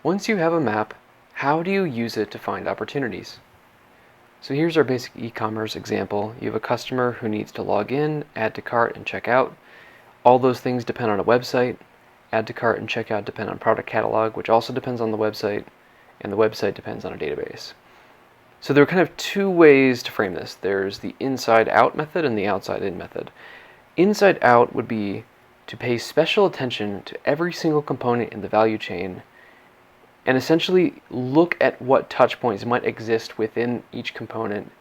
Once you have a map, how do you use it to find opportunities? So here's our basic e-commerce example. You have a customer who needs to log in, add to cart, and check out. All those things depend on a website. Add to cart and checkout depend on product catalog, which also depends on the website, and the website depends on a database. So there are kind of two ways to frame this. There's the inside-out method and the outside-in method. Inside-out would be to pay special attention to every single component in the value chain and essentially look at what touch points might exist within each component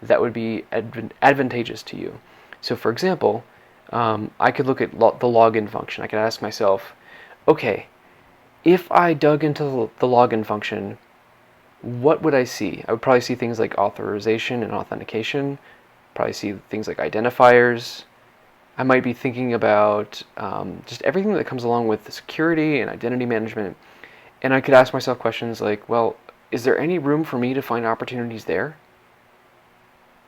that would be advantageous to you. So for example, I could look at the login function. I could ask myself, okay, if I dug into the login function, what would I see? I would probably see things like authorization and authentication, probably see things like identifiers. I might be thinking about just everything that comes along with security and identity management. And I could ask myself questions like, well, is there any room for me to find opportunities there?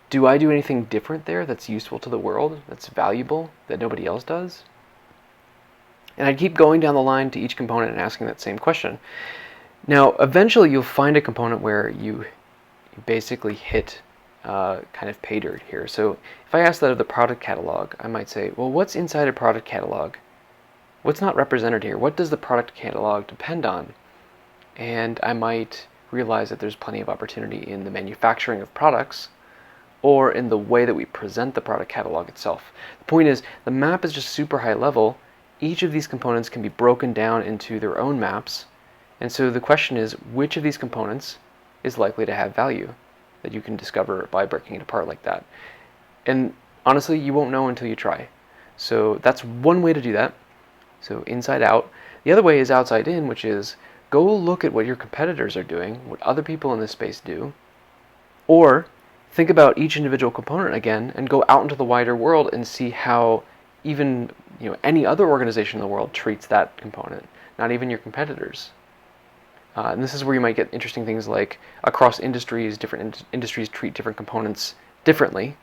Do I do anything different there that's useful to the world, that's valuable, that nobody else does? And I'd keep going down the line to each component and asking that same question. Now, eventually you'll find a component where you basically hit kind of pay dirt here. So if I ask that of the product catalog, I might say, well, what's inside a product catalog? What's not represented here? What does the product catalog depend on? And I might realize that there's plenty of opportunity in the manufacturing of products or in the way that we present the product catalog itself. The point is, the map is just super high level. Each of these components can be broken down into their own maps. And so the question is, which of these components is likely to have value that you can discover by breaking it apart like that? And honestly, you won't know until you try. So that's one way to do that. So inside out. The other way is outside in, which is go look at what your competitors are doing, what other people in this space do, or think about each individual component again and go out into the wider world and see how even any other organization in the world treats that component, not even your competitors. And this is where you might get interesting things like across industries, different industries treat different components differently.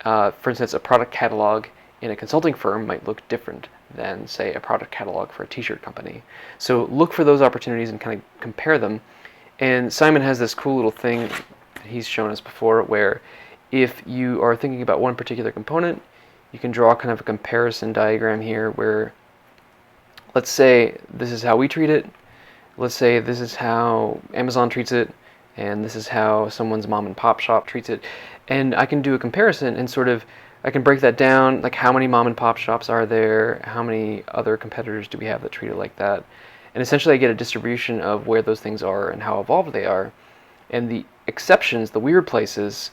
For instance, a product catalog in a consulting firm might look different than, say, a product catalog for a t-shirt company. So look for those opportunities and kind of compare them. And Simon has this cool little thing that he's shown us before where if you are thinking about one particular component, you can draw kind of a comparison diagram here where, let's say this is how we treat it, let's say this is how Amazon treats it, and this is how someone's mom and pop shop treats it. And I can do a comparison and sort of I can break that down, like how many mom and pop shops are there, how many other competitors do we have that treat it like that. And essentially I get a distribution of where those things are and how evolved they are. And the exceptions, the weird places,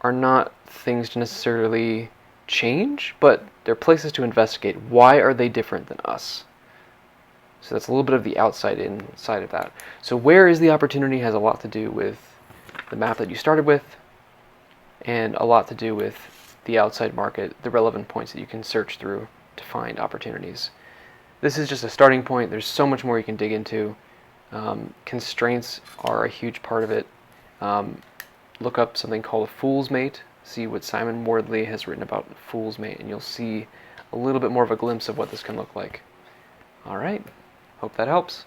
are not things to necessarily change, but they're places to investigate. Why are they different than us? So that's a little bit of the outside-in side of that. So where is the opportunity has a lot to do with the map that you started with, and a lot to do with the outside market, the relevant points that you can search through to find opportunities. This is just a starting point. There's so much more you can dig into. Constraints are a huge part of it. Look up something called a fool's mate. See what Simon Wardley has written about fool's mate, and you'll see a little bit more of a glimpse of what this can look like. All right. Hope that helps.